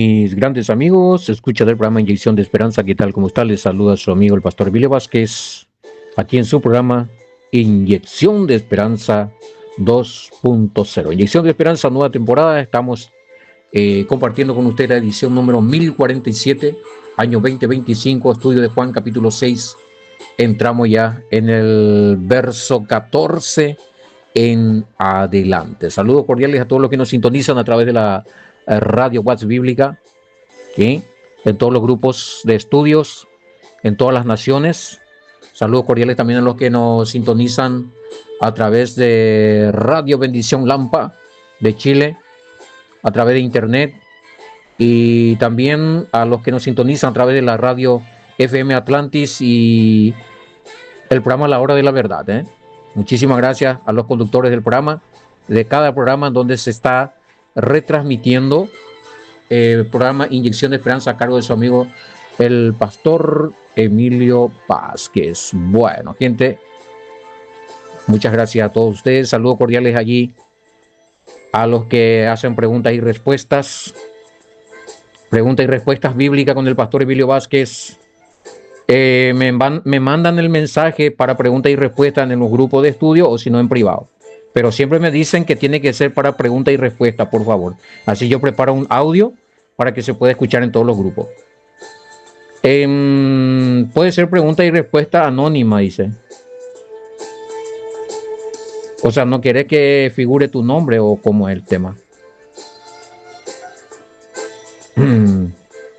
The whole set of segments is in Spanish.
Mis grandes amigos, escucha del programa Inyección de Esperanza, ¿qué tal? ¿Cómo está? Les saluda su amigo el pastor Emilio Vázquez, aquí en su programa Inyección de Esperanza 2.0. Inyección de Esperanza, nueva temporada, estamos compartiendo con usted la edición número 1047, año 2025, estudio de Juan capítulo 6, entramos ya en el verso 14 en adelante. Saludos cordiales a todos los que nos sintonizan a través de la Radio Watts Bíblica, ¿sí? En todos los grupos de estudios, en todas las naciones. Saludos cordiales también a los que nos sintonizan a través de Radio Bendición Lampa de Chile, a través de internet, y también a los que nos sintonizan a través de la radio FM Atlantis y el programa La Hora de la Verdad. Muchísimas gracias a los conductores del programa, de cada programa en donde se está retransmitiendo el programa Inyección de Esperanza a cargo de su amigo el pastor Emilio Vázquez. Bueno, gente, muchas gracias a todos ustedes. Saludos cordiales allí a los que hacen preguntas y respuestas bíblicas con el pastor Emilio Vázquez. Me mandan el mensaje para preguntas y respuestas en los grupos de estudio o si no en privado. Pero siempre me dicen que tiene que ser para pregunta y respuesta, por favor. Así yo preparo un audio para que se pueda escuchar en todos los grupos. Puede ser pregunta y respuesta anónima, dice. O sea, ¿no querés que figure tu nombre o cómo es el tema?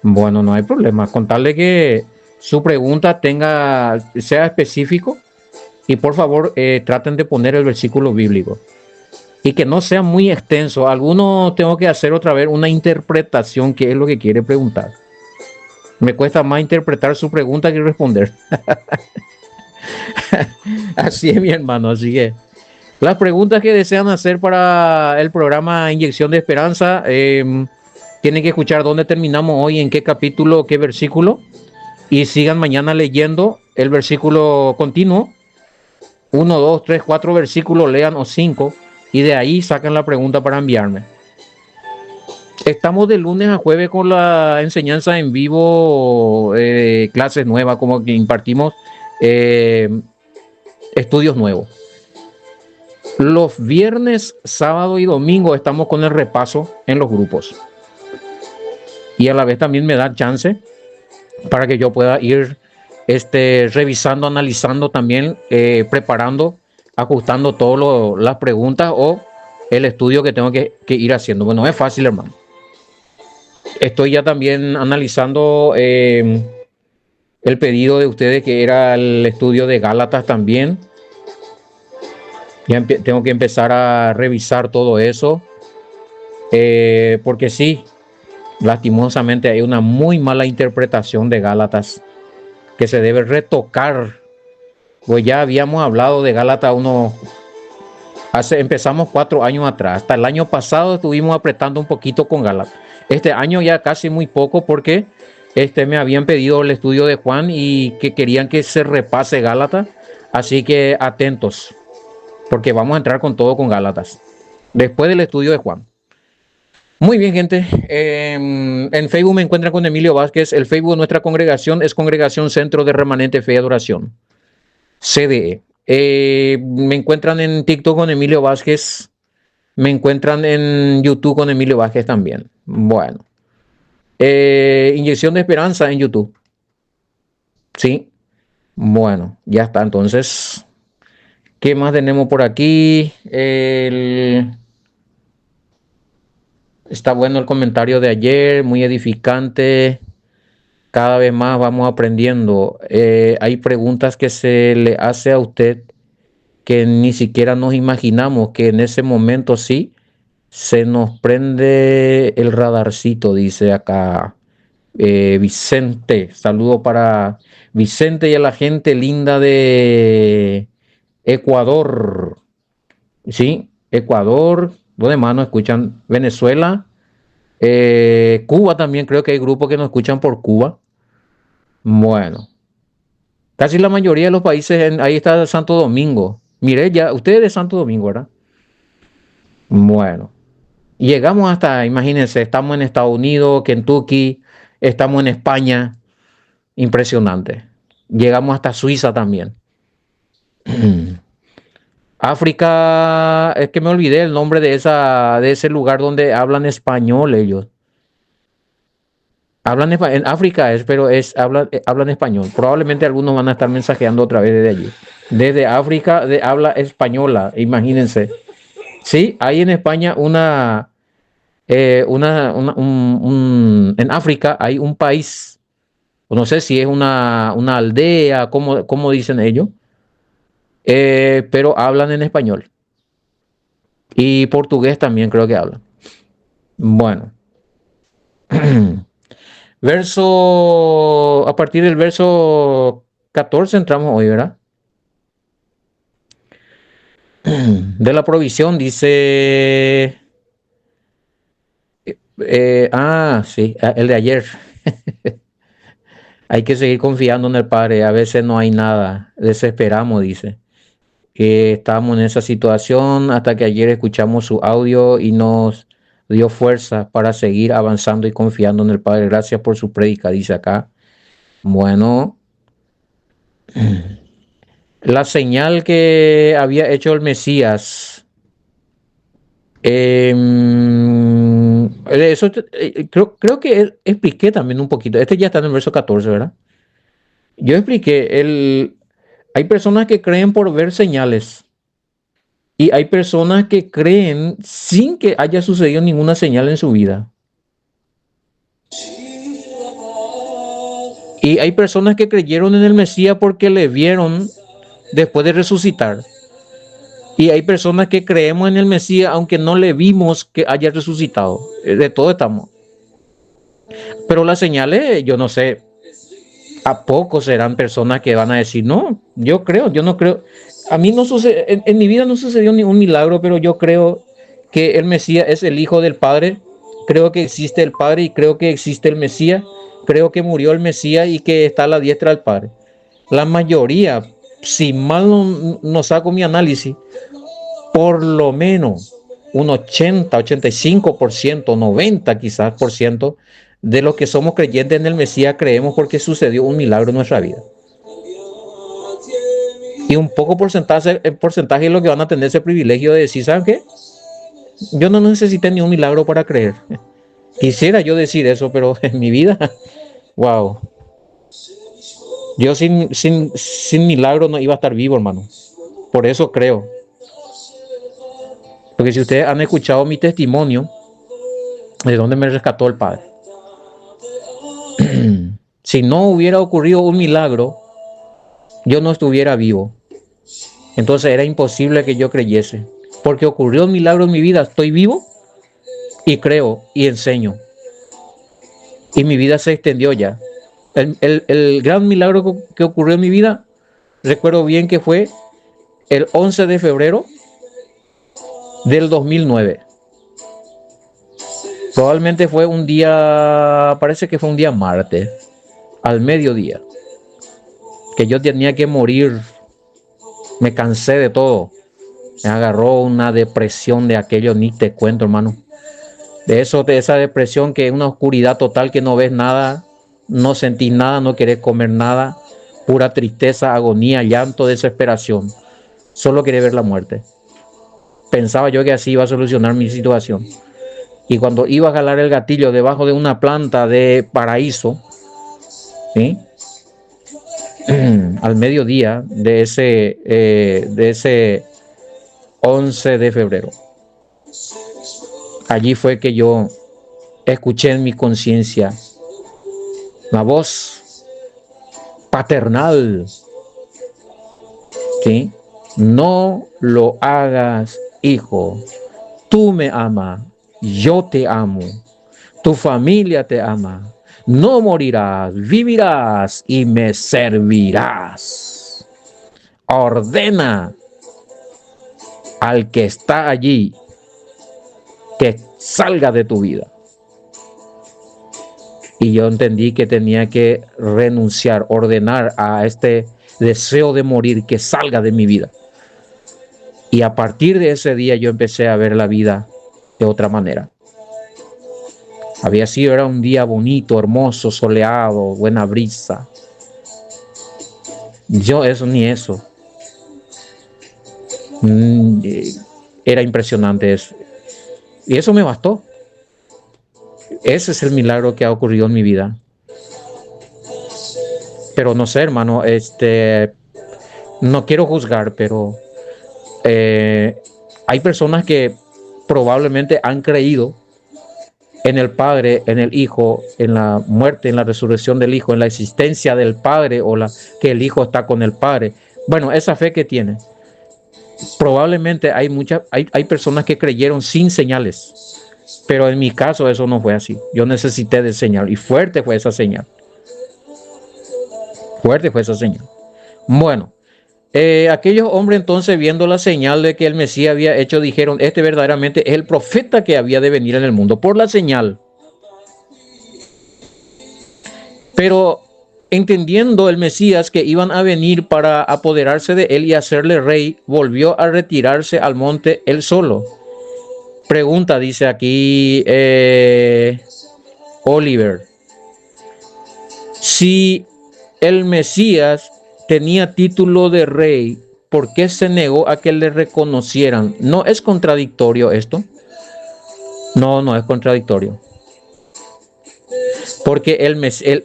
Bueno, no hay problema. Contarle que su pregunta sea específico y por favor traten de poner el versículo bíblico y que no sea muy extenso. Algunos tengo que hacer otra vez una interpretación, que es lo que quiere preguntar. Me cuesta más interpretar su pregunta que responder. Así es, mi hermano. Así que las preguntas que desean hacer para el programa Inyección de Esperanza, tienen que escuchar dónde terminamos hoy, en qué capítulo, qué versículo, y sigan mañana leyendo el versículo continuo. 1, 2, 3, 4 versículos, lean, o 5, y de ahí sacan la pregunta para enviarme. Estamos de lunes a jueves con la enseñanza en vivo, clases nuevas, como que impartimos estudios nuevos. Los viernes, sábado y domingo estamos con el repaso en los grupos. Y a la vez también me da chance para que yo pueda ir revisando, analizando también, preparando, ajustando todas las preguntas o el estudio que tengo que ir haciendo. Bueno, es fácil, hermano. Estoy ya también analizando el pedido de ustedes, que era el estudio de Gálatas también. Ya tengo que empezar a revisar todo eso, porque sí, lastimosamente hay una muy mala interpretación de Gálatas que se debe retocar. Pues ya habíamos hablado de Gálatas empezamos 4 años atrás. Hasta el año pasado estuvimos apretando un poquito con Gálatas. Este año ya casi muy poco, porque me habían pedido el estudio de Juan y que querían que se repase Gálatas. Así que atentos, porque vamos a entrar con todo con Gálatas después del estudio de Juan. Muy bien, gente. En Facebook me encuentran con Emilio Vázquez. El Facebook de nuestra congregación es Congregación Centro de Remanente Fe y Adoración, CDE. Me encuentran en TikTok con Emilio Vázquez. Me encuentran en YouTube con Emilio Vázquez también. Bueno. Inyección de Esperanza en YouTube. Sí. Bueno, ya está. Entonces, ¿qué más tenemos por aquí? Está bueno el comentario de ayer, muy edificante. Cada vez más vamos aprendiendo. Hay preguntas que se le hace a usted que ni siquiera nos imaginamos, que en ese momento sí se nos prende el radarcito, dice acá Vicente. Saludo para Vicente y a la gente linda de Ecuador. Sí, Ecuador. ¿Dónde más nos escuchan? Venezuela. Cuba también, creo que hay grupos que nos escuchan por Cuba. Bueno, casi la mayoría de los países, ahí está Santo Domingo. Mire, ya, ustedes de Santo Domingo, ¿verdad? Bueno, Llegamos hasta, imagínense, estamos en Estados Unidos, Kentucky, estamos en España, impresionante. Llegamos hasta Suiza también. África, es que me olvidé el nombre de ese lugar donde hablan español ellos. En África hablan español. Probablemente algunos van a estar mensajeando otra vez desde allí. Desde África de habla española, imagínense. Sí, hay en España en África hay un país, no sé si es una aldea, como dicen ellos, pero hablan en español. Y portugués también creo que hablan. Bueno. A partir del verso 14 entramos hoy, ¿verdad? De la provisión dice... sí, el de ayer. Hay que seguir confiando en el Padre, a veces no hay nada, desesperamos, dice. Estamos en esa situación hasta que ayer escuchamos su audio y nos dio fuerza para seguir avanzando y confiando en el Padre. Gracias por su prédica, dice acá. Bueno, la señal que había hecho el Mesías. Eso creo que expliqué también un poquito. Este ya está en el verso 14, ¿verdad? Yo expliqué, hay personas que creen por ver señales y hay personas que creen sin que haya sucedido ninguna señal en su vida. Y hay personas que creyeron en el Mesías porque le vieron después de resucitar. Y hay personas que creemos en el Mesías aunque no le vimos que haya resucitado. De todo estamos. Pero las señales, yo no sé, ¿a poco serán personas que van a decir, no, yo no creo? A mí no sucede, en mi vida no sucedió ningún milagro, pero yo creo que el Mesías es el Hijo del Padre. Creo que existe el Padre y creo que existe el Mesías. Creo que murió el Mesías y que está a la diestra del Padre. La mayoría, si mal no saco mi análisis, por lo menos un 80, 85%, 90 quizás por ciento de los que somos creyentes en el Mesías creemos porque sucedió un milagro en nuestra vida. Y un poco porcentaje es lo que van a tener ese privilegio de decir, ¿saben qué? Yo no necesité ni un milagro para creer. Quisiera yo decir eso, pero en mi vida, wow. Yo sin milagro no iba a estar vivo, hermano. Por eso creo. Porque si ustedes han escuchado mi testimonio, de dónde me rescató el Padre. Si no hubiera ocurrido un milagro, yo no estuviera vivo. Entonces era imposible que yo creyese. Porque ocurrió un milagro en mi vida, estoy vivo y creo y enseño. Y mi vida se extendió ya. El gran milagro que ocurrió en mi vida, recuerdo bien que fue el 11 de febrero del 2009. Probablemente fue un día, parece que fue un día martes, al mediodía, que yo tenía que morir. Me cansé de todo. Me agarró una depresión de aquello, ni te cuento, hermano. De esa depresión que es una oscuridad total, que no ves nada, no sentís nada, no querés comer nada, pura tristeza, agonía, llanto, desesperación. Solo quería ver la muerte. Pensaba yo que así iba a solucionar mi situación. Y cuando iba a jalar el gatillo debajo de una planta de paraíso, ¿sí? Al mediodía de ese 11 de febrero, allí fue que yo escuché en mi conciencia la voz paternal, ¿sí? No lo hagas, hijo. Tú me amas, yo te amo, tu familia te ama. No morirás, vivirás y me servirás. Ordena al que está allí que salga de tu vida. Y yo entendí que tenía que renunciar, ordenar a este deseo de morir que salga de mi vida. Y a partir de ese día yo empecé a ver la vida de otra manera. Había sido, era un día bonito, hermoso, soleado, buena brisa. Yo eso ni eso. Era impresionante eso. Y eso me bastó. Ese es el milagro que ha ocurrido en mi vida. Pero no sé, hermano, no quiero juzgar, pero hay personas que probablemente han creído en el Padre, en el Hijo, en la muerte, en la resurrección del Hijo, en la existencia del Padre o que el Hijo está con el Padre. Bueno, esa fe que tiene. Probablemente hay personas que creyeron sin señales, pero en mi caso eso no fue así. Yo necesité de señal y fuerte fue esa señal. Fuerte fue esa señal. Bueno, aquellos hombres entonces, viendo la señal de que el Mesías había hecho, dijeron: este verdaderamente es el profeta que había de venir en el mundo, por la señal. Pero entendiendo el Mesías que iban a venir para apoderarse de él y hacerle rey, volvió a retirarse al monte él solo. Pregunta, dice aquí Oliver: si el Mesías tenía título de rey, ¿por qué se negó a que le reconocieran? ¿No es contradictorio esto? No, no es contradictorio. Porque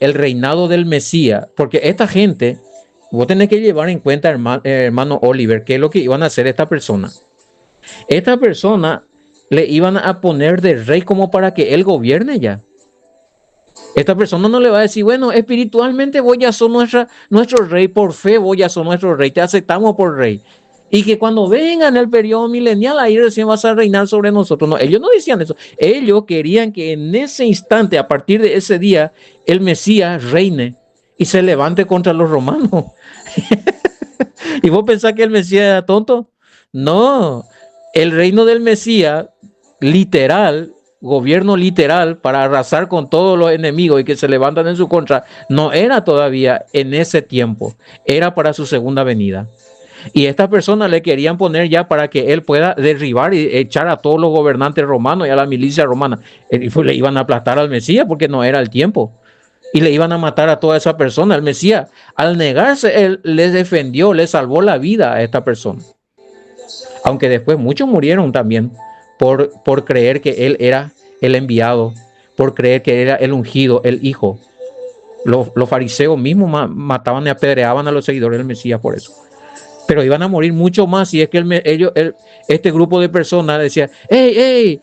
el reinado del Mesías, porque esta gente, vos tenés que llevar en cuenta, hermano Oliver, qué es lo que iban a hacer esta persona. Esta persona le iban a poner de rey como para que él gobierne ya. Esta persona no le va a decir: bueno, espiritualmente vos ya sos nuestro rey, por fe vos ya sos nuestro rey, te aceptamos por rey. Y que cuando venga en el periodo milenial, ahí recién vas a reinar sobre nosotros. No, ellos no decían eso. Ellos querían que en ese instante, a partir de ese día, el Mesías reine y se levante contra los romanos. ¿Y vos pensás que el Mesías era tonto? No, el reino del Mesías, literal, gobierno literal para arrasar con todos los enemigos y que se levantan en su contra, no era todavía en ese tiempo, era para su segunda venida. Y estas personas le querían poner ya para que él pueda derribar y echar a todos los gobernantes romanos y a la milicia romana. Y le iban a aplastar al Mesías porque no era el tiempo. Y le iban a matar a toda esa persona. El Mesías, al negarse, él les defendió, les salvó la vida a esta persona. Aunque después muchos murieron también por creer que él era el enviado, por creer que era el ungido, el hijo. Los fariseos mismos mataban y apedreaban a los seguidores del Mesías por eso. Pero iban a morir mucho más si es que este grupo de personas decía: hey,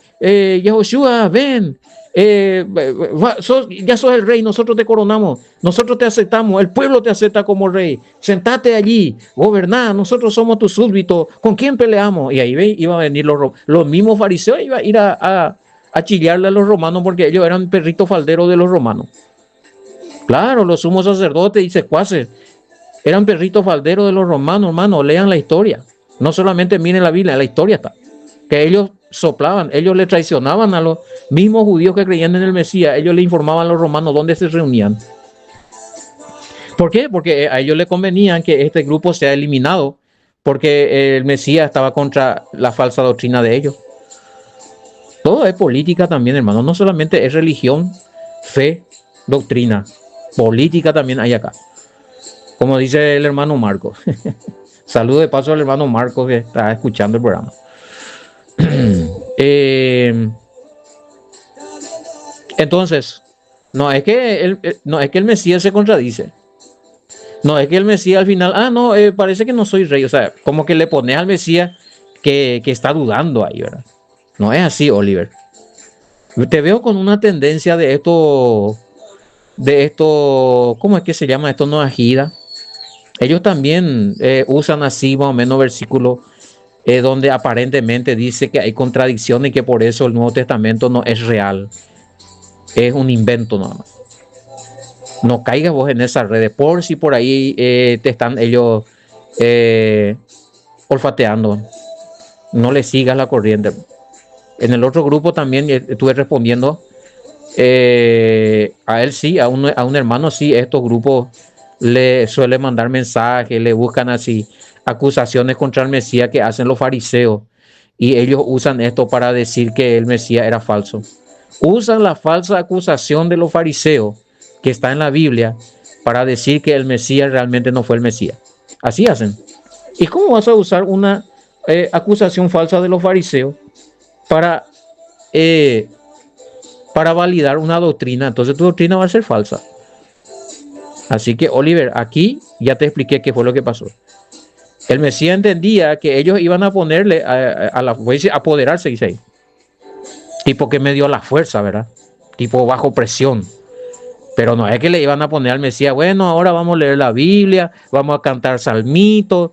Yahoshua, ven, ya sos el rey, nosotros te coronamos, nosotros te aceptamos, el pueblo te acepta como rey, sentate allí, goberná, nosotros somos tus súbditos, ¿con quién peleamos? Y ahí iban a venir los mismos fariseos, iban a ir a chillarle a los romanos porque ellos eran perritos falderos de los romanos. Claro, los sumos sacerdotes y secuaces eran perritos falderos de los romanos, hermano. Lean la historia. No solamente miren la Biblia, la historia está. Que ellos soplaban, ellos le traicionaban a los mismos judíos que creían en el Mesías. Ellos le informaban a los romanos dónde se reunían. ¿Por qué? Porque a ellos les convenía que este grupo sea eliminado, porque el Mesías estaba contra la falsa doctrina de ellos. Todo es política también, hermano. No solamente es religión, fe, doctrina. Política también hay acá. Como dice el hermano Marcos. Saludo de paso al hermano Marcos que está escuchando el programa. Entonces, no es que el Mesías se contradice. No es que el Mesías al final, parece que no soy rey. O sea, como que le pones al Mesías que está dudando ahí, ¿verdad? No es así, Oliver. Te veo con una tendencia de esto, ¿cómo es que se llama? Esto no agida. Ellos también usan así más o menos versículos donde aparentemente dice que hay contradicciones y que por eso el Nuevo Testamento no es real. Es un invento nada más. No caigas vos en esas redes por si por ahí te están ellos olfateando. No le sigas la corriente. En el otro grupo también estuve respondiendo a él sí, a un hermano sí, estos grupos le suelen mandar mensajes, le buscan así acusaciones contra el Mesías que hacen los fariseos y ellos usan esto para decir que el Mesías era falso. Usan la falsa acusación de los fariseos que está en la Biblia para decir que el Mesías realmente no fue el Mesías. Así hacen. ¿Y cómo vas a usar una acusación falsa de los fariseos para, eh, para validar una doctrina? Entonces tu doctrina va a ser falsa. Así que, Oliver, aquí ya te expliqué qué fue lo que pasó. El Mesías entendía que ellos iban a ponerle a la fuerza, apoderarse, dice ahí. Tipo que me dio la fuerza, ¿verdad? Tipo bajo presión. Pero no es que le iban a poner al Mesías, bueno, ahora vamos a leer la Biblia, vamos a cantar salmitos,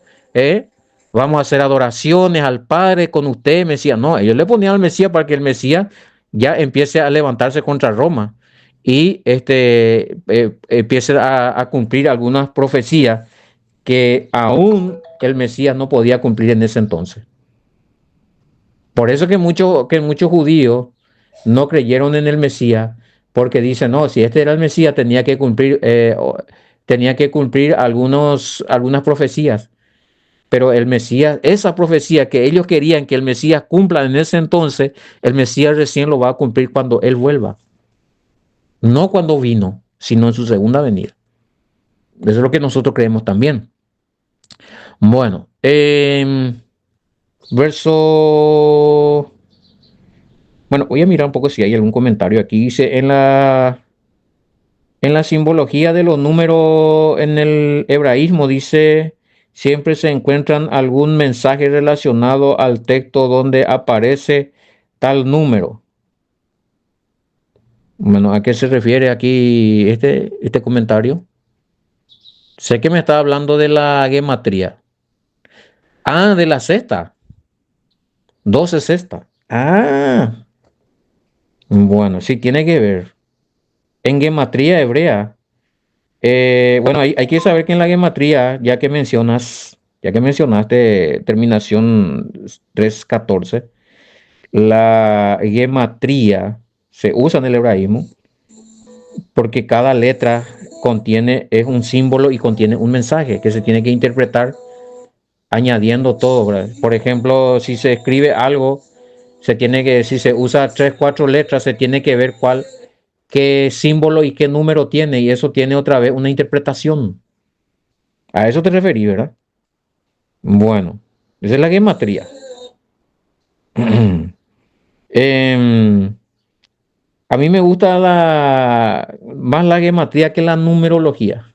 vamos a hacer adoraciones al Padre con usted, Mesías. No, ellos le ponían al Mesías para que el Mesías ya empiece a levantarse contra Roma y empiece a cumplir algunas profecías que aún el Mesías no podía cumplir en ese entonces. Por eso que muchos judíos no creyeron en el Mesías, porque dicen, no, si este era el Mesías tenía que cumplir algunas profecías. Pero el Mesías, esa profecía que ellos querían que el Mesías cumpla en ese entonces, el Mesías recién lo va a cumplir cuando Él vuelva. No cuando vino, sino en su segunda venida. Eso es lo que nosotros creemos también. Bueno, verso... Bueno, voy a mirar un poco si hay algún comentario aquí. Dice, en la simbología de los números en el hebraísmo, dice, siempre se encuentran algún mensaje relacionado al texto donde aparece tal número. Bueno, ¿a qué se refiere aquí este comentario? Sé que me está hablando de la gematría. Ah, de la cesta. 12 cesta. Ah, bueno, sí tiene que ver. En gematría hebrea. Bueno, hay que saber que en la gematría, ya que mencionaste terminación 314, la gematría se usa en el hebraísmo porque cada letra es un símbolo y contiene un mensaje que se tiene que interpretar añadiendo todo, ¿verdad? Por ejemplo, si se escribe algo, si se usa 3, 4 letras, se tiene que ver qué símbolo y qué número tiene, y eso tiene otra vez una interpretación. A eso te referí, ¿verdad? Bueno, esa es la gematría. Em, a mí me gusta más la gematría que la numerología,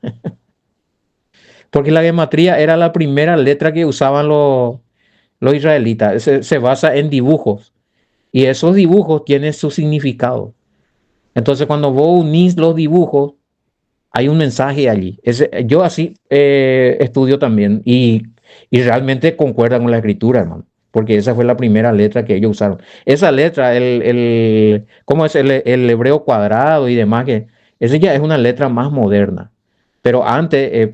porque la gematría era la primera letra que usaban los israelitas. Se basa en dibujos y esos dibujos tienen su significado. Entonces, cuando vos unís los dibujos, hay un mensaje allí. Yo así estudio también y realmente concuerda con la escritura, hermano, porque esa fue la primera letra que ellos usaron. Esa letra, ¿cómo es el hebreo cuadrado y demás? Esa ya es una letra más moderna. Pero antes,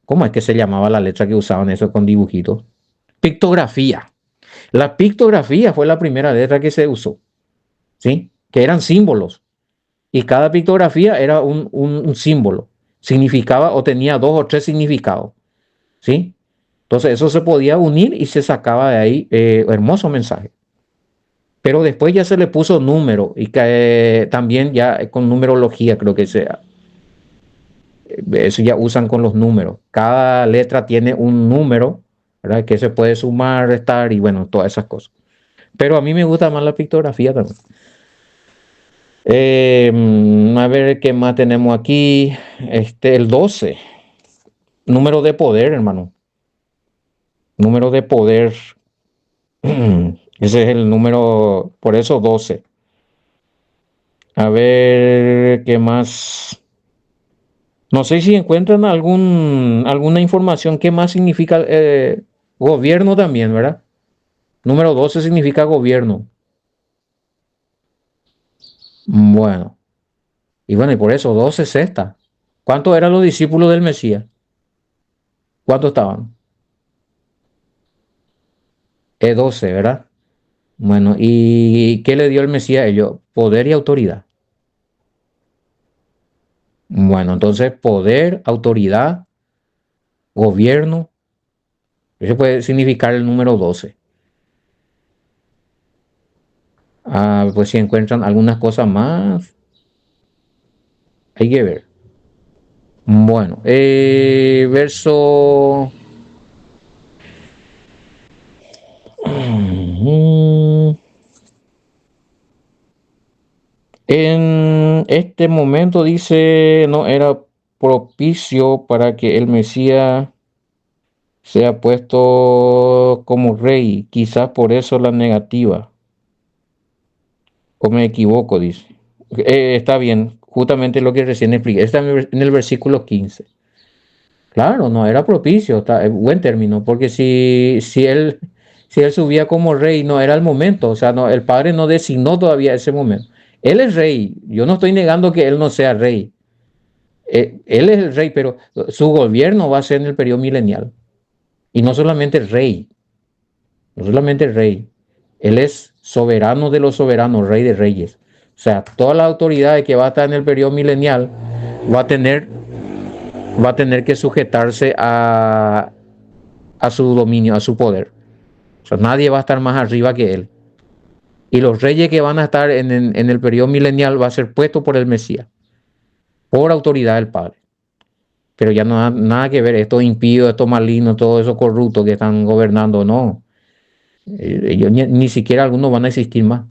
¿cómo es que se llamaba la letra que usaban eso con dibujitos? Pictografía. La pictografía fue la primera letra que se usó, ¿sí? Que eran símbolos. Y cada pictografía era un símbolo, significaba o tenía 2 o 3 significados, ¿sí? Entonces eso se podía unir y se sacaba de ahí hermoso mensaje. Pero después ya se le puso número y que también ya con numerología creo que sea. Eso ya usan con los números. Cada letra tiene un número, ¿verdad? Que se puede sumar, restar y bueno, todas esas cosas. Pero a mí me gusta más la pictografía también. A ver qué más tenemos aquí. El 12. Número de poder, hermano. Número de poder. Ese es el número, por eso 12. A ver qué más. No sé si encuentran alguna información. ¿Qué más significa gobierno también, verdad? Número 12 significa gobierno. Bueno. Y bueno, y por eso 12 es esta. ¿Cuántos eran los discípulos del Mesías? ¿Cuántos estaban? 12, ¿verdad? Bueno, ¿y qué le dio el Mesías a ellos? Poder y autoridad. Bueno, entonces poder, autoridad, gobierno, eso puede significar el número 12. Pues si encuentran algunas cosas más, hay que ver. Bueno, verso... En este momento dice, no era propicio para que el Mesías sea puesto como rey, quizás por eso la negativa, o me equivoco, dice. Está bien, justamente lo que recién expliqué, está en el versículo 15. Claro, no era propicio, está, buen término, porque si él subía como rey, no era el momento, o sea, no, el padre no designó todavía ese momento. Él es rey, yo no estoy negando que él no sea rey, él es el rey, pero su gobierno va a ser en el periodo milenial. Y no solamente rey, no solamente rey, él es soberano de los soberanos, rey de reyes. O sea, toda la autoridad que va a estar en el periodo milenial va a tener, va a tener que sujetarse a su dominio, a su poder. O sea, nadie va a estar más arriba que él. Y los reyes que van a estar en el periodo milenial va a ser puesto por el Mesías, por autoridad del Padre. Pero ya no nada que ver, estos impíos, estos malignos, todos esos corruptos que están gobernando, no. Ellos ni siquiera algunos van a existir más.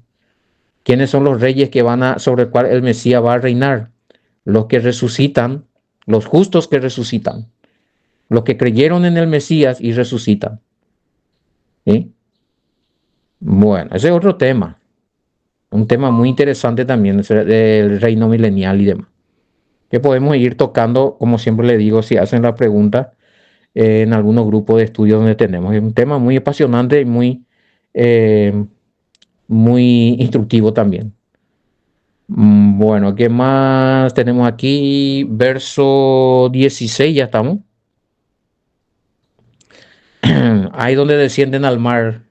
¿Quiénes son los reyes que van a, sobre el cual el Mesías va a reinar? Los que resucitan, los justos que resucitan, los que creyeron en el Mesías y resucitan. ¿Sí? Bueno, ese es otro tema. Un tema muy interesante también, del reino milenial y demás. Que podemos ir tocando, como siempre le digo, si hacen la pregunta, en algunos grupos de estudio donde tenemos. Es un tema muy apasionante y eh, muy instructivo también. Bueno, ¿qué más tenemos aquí? Verso 16, ya estamos. Ahí donde descienden al mar.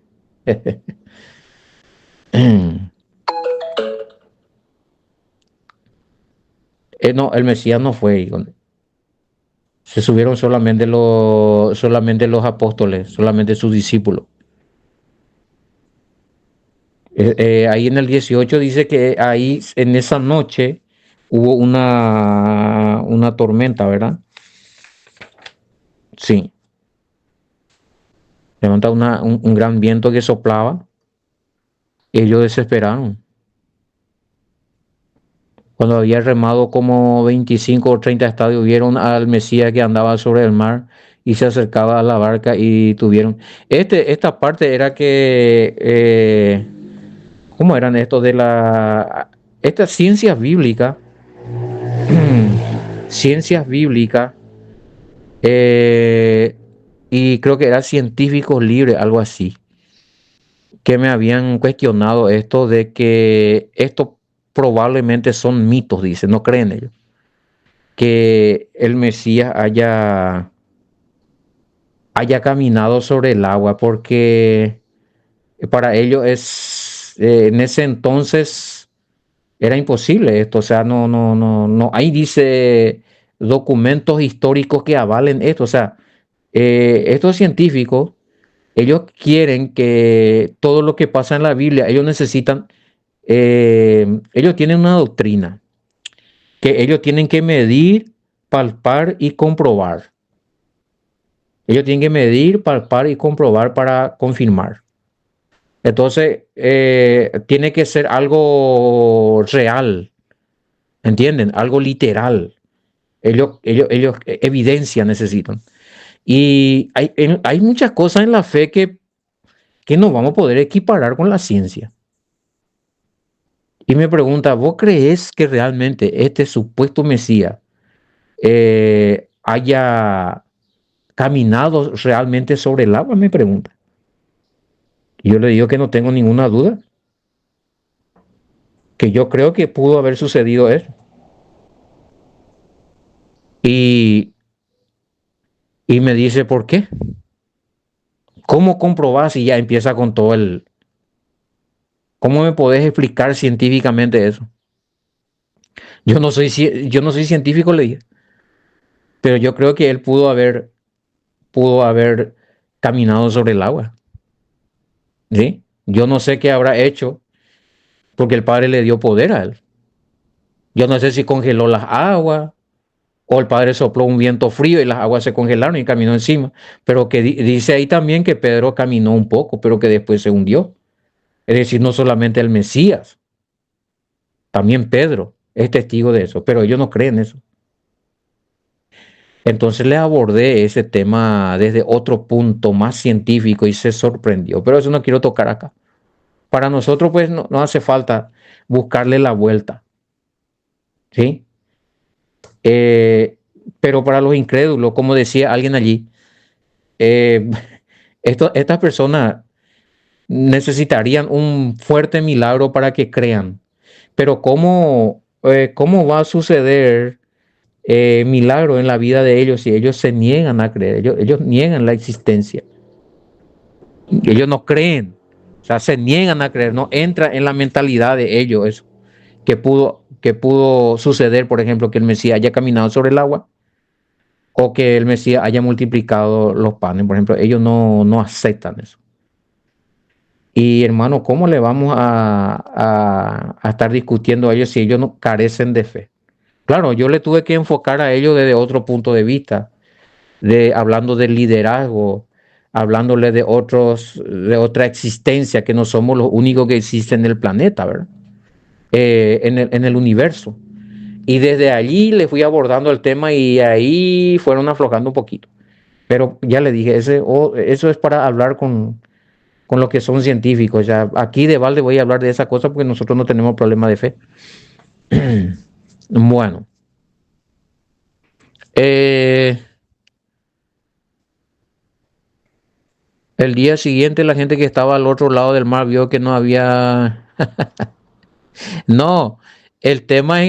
No, el Mesías no fue ahí. Se subieron solamente los apóstoles, solamente sus discípulos. Ahí en el 18 dice que ahí en esa noche hubo una tormenta, ¿verdad? Sí. Levanta un gran viento que soplaba. Ellos desesperaron. Cuando había remado como 25 o 30 estadios, vieron al Mesías que andaba sobre el mar y se acercaba a la barca y tuvieron... Esta parte era que... ¿cómo eran estos de la... Estas ciencias bíblicas? Ciencias bíblicas. eh, y creo que eran científicos libres, algo así, que me habían cuestionado esto de que esto probablemente son mitos, dice, no creen ellos, que el Mesías haya caminado sobre el agua, porque para ellos en ese entonces era imposible esto, o sea, no, ahí dice documentos históricos que avalen esto, o sea, estos científicos, ellos quieren que todo lo que pasa en la Biblia, ellos necesitan, ellos tienen una doctrina que ellos tienen que medir, palpar y comprobar. Ellos tienen que medir, palpar y comprobar para confirmar. Entonces, tiene que ser algo real, ¿entienden? Algo literal. Ellos evidencia necesitan. Y hay muchas cosas en la fe que no vamos a poder equiparar con la ciencia. Y me pregunta, ¿vos crees que realmente este supuesto Mesías haya caminado realmente sobre el agua? Me pregunta. Y yo le digo que no tengo ninguna duda, que yo creo que pudo haber sucedido eso. Y, y me dice, ¿por qué? ¿Cómo comprobás? Y ya empieza con todo el... ¿Cómo me podés explicar científicamente eso? Yo no soy científico, le dije, pero yo creo que él pudo haber caminado sobre el agua. ¿Sí? Yo no sé qué habrá hecho. porque el Padre le dio poder a él. Yo no sé si congeló las aguas o el Padre sopló un viento frío y las aguas se congelaron y caminó encima, pero que dice ahí también que Pedro caminó un poco, pero que después se hundió. Es decir, no solamente el Mesías, también Pedro es testigo de eso, pero ellos no creen eso. Entonces le abordé ese tema desde otro punto más científico y se sorprendió, pero eso no quiero tocar acá. Para nosotros pues no hace falta buscarle la vuelta, ¿sí? Pero para los incrédulos, como decía alguien allí, eh, estas personas necesitarían un fuerte milagro para que crean. Pero ¿cómo va a suceder milagro en la vida de ellos si ellos se niegan a creer? Ellos niegan la existencia. Ellos no creen. O sea, se niegan a creer. No entra en la mentalidad de ellos eso. Que pudo suceder, por ejemplo, que el Mesías haya caminado sobre el agua o que el Mesías haya multiplicado los panes. Por ejemplo, ellos no aceptan eso. Y hermano, ¿cómo le vamos a estar discutiendo a ellos si ellos no carecen de fe? Claro, yo le tuve que enfocar a ellos desde otro punto de vista, hablando del liderazgo, hablándole de otra existencia, que no somos los únicos que existen en el planeta, ¿verdad? En el universo. Y desde allí le fui abordando el tema y ahí fueron aflojando un poquito. Pero ya le dije, eso es para hablar con lo que son científicos. Ya aquí de balde voy a hablar de esa cosa porque nosotros no tenemos problema de fe. Bueno, el día siguiente la gente que estaba al otro lado del mar vio que no había... No, el tema es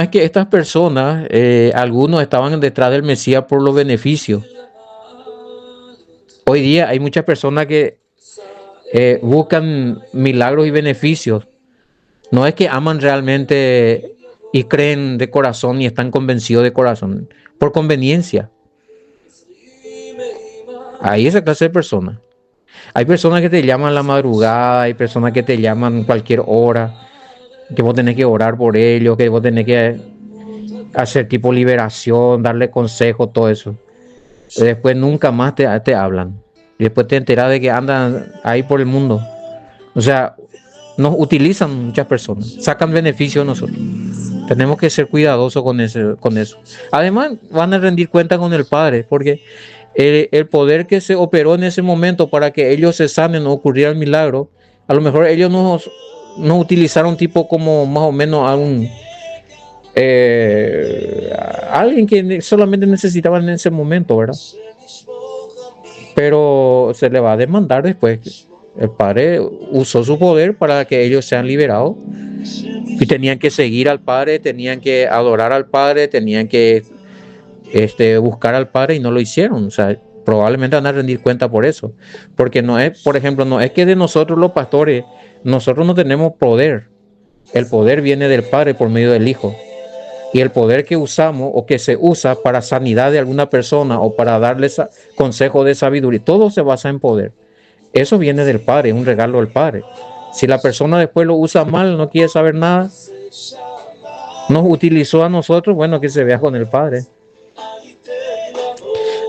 que estas personas, algunos estaban detrás del Mesías por los beneficios. Hoy día hay muchas personas que buscan milagros y beneficios. No es que aman realmente y creen de corazón y están convencidos de corazón, por conveniencia. Hay esa clase de personas. Hay personas que te llaman a la madrugada, hay personas que te llaman cualquier hora, que vos tenés que orar por ellos, que vos tenés que hacer tipo liberación, darle consejos, todo eso. Después nunca más te hablan. Y después te enteras de que andan ahí por el mundo. O sea, nos utilizan muchas personas, sacan beneficio de nosotros. Tenemos que ser cuidadosos con eso. Además, van a rendir cuenta con el Padre, porque el poder que se operó en ese momento para que ellos se sanen o ocurriera el milagro, a lo mejor ellos nos utilizaron tipo como más o menos alguien que solamente necesitaban en ese momento, ¿verdad? Pero se le va a demandar después. El Padre usó su poder para que ellos sean liberados y tenían que seguir al Padre, tenían que adorar al Padre, tenían que buscar al Padre y no lo hicieron. O sea, probablemente van a rendir cuenta por eso. Porque no es, por ejemplo, no es que de nosotros los pastores, nosotros no tenemos poder. El poder viene del Padre por medio del Hijo. Y el poder que usamos o que se usa para sanidad de alguna persona o para darles consejo de sabiduría, todo se basa en poder. Eso viene del Padre, es un regalo del Padre. Si la persona después lo usa mal, no quiere saber nada, nos utilizó a nosotros, bueno, que se vea con el Padre.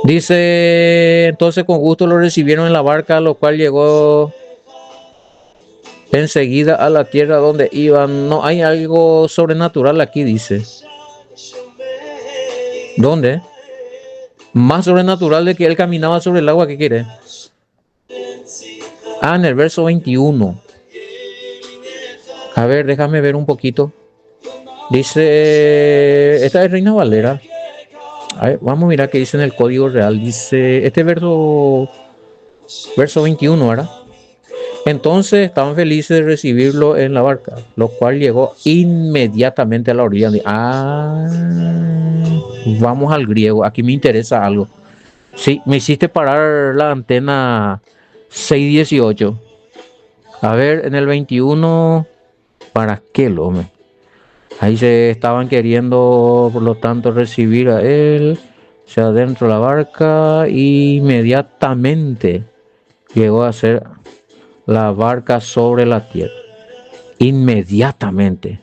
Dice, entonces con gusto lo recibieron en la barca, lo cual llegó enseguida a la tierra donde iban. No hay algo sobrenatural aquí, dice. ¿Dónde? Más sobrenatural de que él caminaba sobre el agua, ¿qué quiere? En el verso 21. A ver, déjame ver un poquito. Dice, esta es Reina Valera. A ver, vamos a mirar qué dice en el Código Real. Dice, este verso 21, ¿verdad? Entonces estaban felices de recibirlo en la barca, lo cual llegó inmediatamente a la orilla. Vamos al griego, aquí me interesa algo. Sí, me hiciste parar la antena 618. A ver, en el 21, ¿para qué lo hombre? Ahí se estaban queriendo, por lo tanto, recibir a él, o sea, dentro de la barca, inmediatamente. llegó a ser la barca sobre la tierra. Inmediatamente.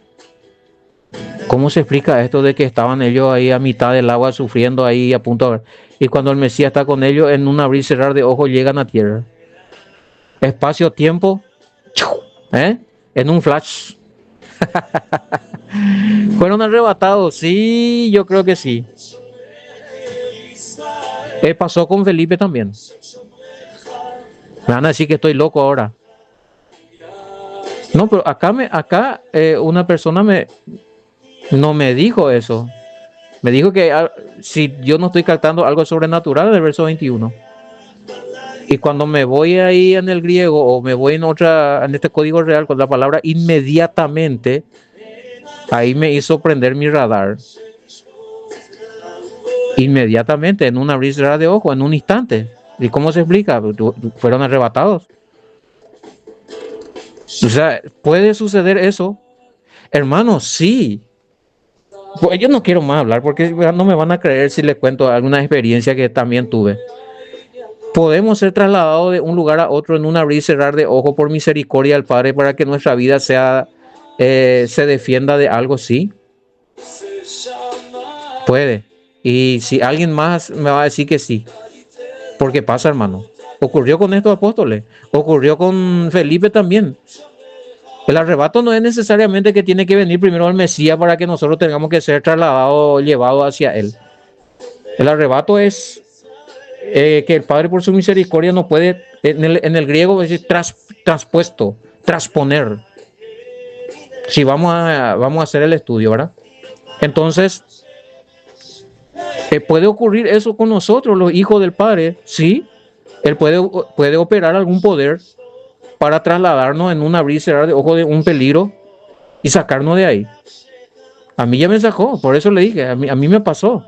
¿Cómo se explica esto de que estaban ellos ahí a mitad del agua sufriendo ahí a punto de... Y cuando el Mesías está con ellos, en un abrir y cerrar de ojos llegan a tierra? Espacio-tiempo, en un flash. ¿Fueron arrebatados? Sí, yo creo que sí. Pasó con Felipe también. Me van a decir que estoy loco ahora. No, pero acá una persona no me dijo eso. Me dijo que si yo no estoy captando algo sobrenatural del verso 21. Y cuando me voy ahí en el griego o me voy en este código real con la palabra inmediatamente, ahí me hizo prender mi radar. Inmediatamente, en un abrir y cerrar de ojo, en un instante. ¿Y cómo se explica? Fueron arrebatados. O sea, ¿puede suceder eso? Hermanos, sí. Pues yo no quiero más hablar porque no me van a creer si les cuento alguna experiencia que también tuve. Podemos ser trasladados de un lugar a otro en un abrir y cerrar de ojo por misericordia del Padre para que nuestra vida se defienda de algo, sí. Puede. Y si alguien más me va a decir que sí. Porque pasa, hermano. Ocurrió con estos apóstoles. Ocurrió con Felipe también. El arrebato no es necesariamente que tiene que venir primero el Mesías para que nosotros tengamos que ser trasladados, llevados hacia él. El arrebato es que el Padre por su misericordia no puede, en el griego decir traspuesto, transponer. Si vamos a hacer el estudio, ¿verdad? Entonces, ¿puede ocurrir eso con nosotros, los hijos del Padre? Sí, Él puede operar algún poder para trasladarnos en un abrir y cerrar de ojo de un peligro y sacarnos de ahí. A mí ya me sacó, por eso le dije, a mí me pasó.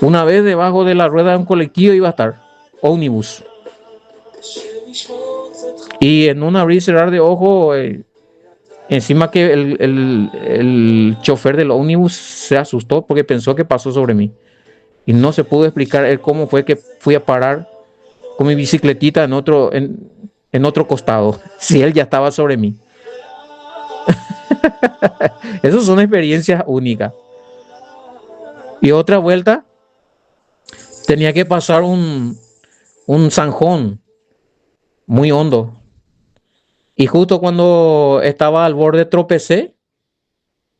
Una vez debajo de la rueda de un colectivo iba a estar, ómnibus. Y en un abrir y cerrar de ojo, encima que el chofer del ómnibus se asustó porque pensó que pasó sobre mí. Y no se pudo explicar él cómo fue que fui a parar con mi bicicletita en otro costado, si él ya estaba sobre mí. Esas son experiencias únicas. Y otra vuelta, tenía que pasar un zanjón muy hondo. Y justo cuando estaba al borde tropecé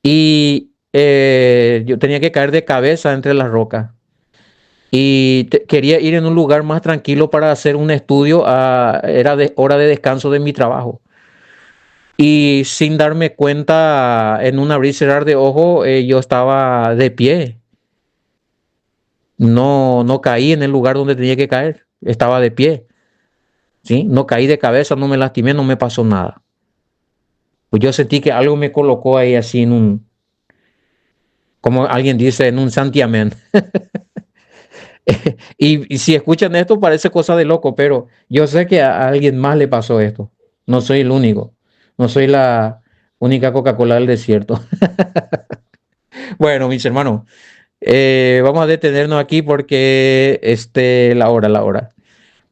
y yo tenía que caer de cabeza entre las rocas. Y quería ir en un lugar más tranquilo para hacer un estudio. Era hora de descanso de mi trabajo. Y sin darme cuenta, en un abrir y cerrar de ojo, yo estaba de pie. No caí en el lugar donde tenía que caer. Estaba de pie. ¿Sí? No caí de cabeza, no me lastimé, no me pasó nada. Pues yo sentí que algo me colocó ahí así como alguien dice, en un santiamén. Y si escuchan esto parece cosa de loco, pero yo sé que a alguien más le pasó esto. No soy el único. No soy la única Coca-Cola del desierto. Bueno, mis hermanos, vamos a detenernos aquí porque la hora.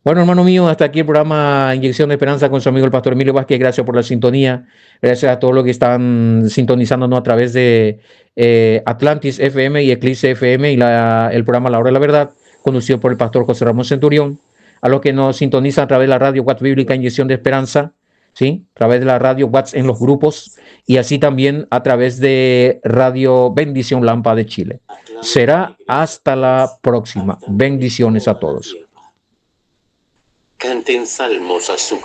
Bueno, hermano mío, hasta aquí el programa Inyección de Esperanza con su amigo el pastor Emilio Vázquez. Gracias por la sintonía. Gracias a todos los que están sintonizándonos a través de Atlantis FM y Eclipse FM y el programa La Hora de la Verdad, conducido por el pastor José Ramón Centurión. A los que nos sintonizan a través de la radio Watts Bíblica Inyección de Esperanza, ¿sí? A través de la radio Watts en los grupos y así también a través de Radio Bendición Lampa de Chile. Será hasta la próxima. Bendiciones a todos. Canten salmos a su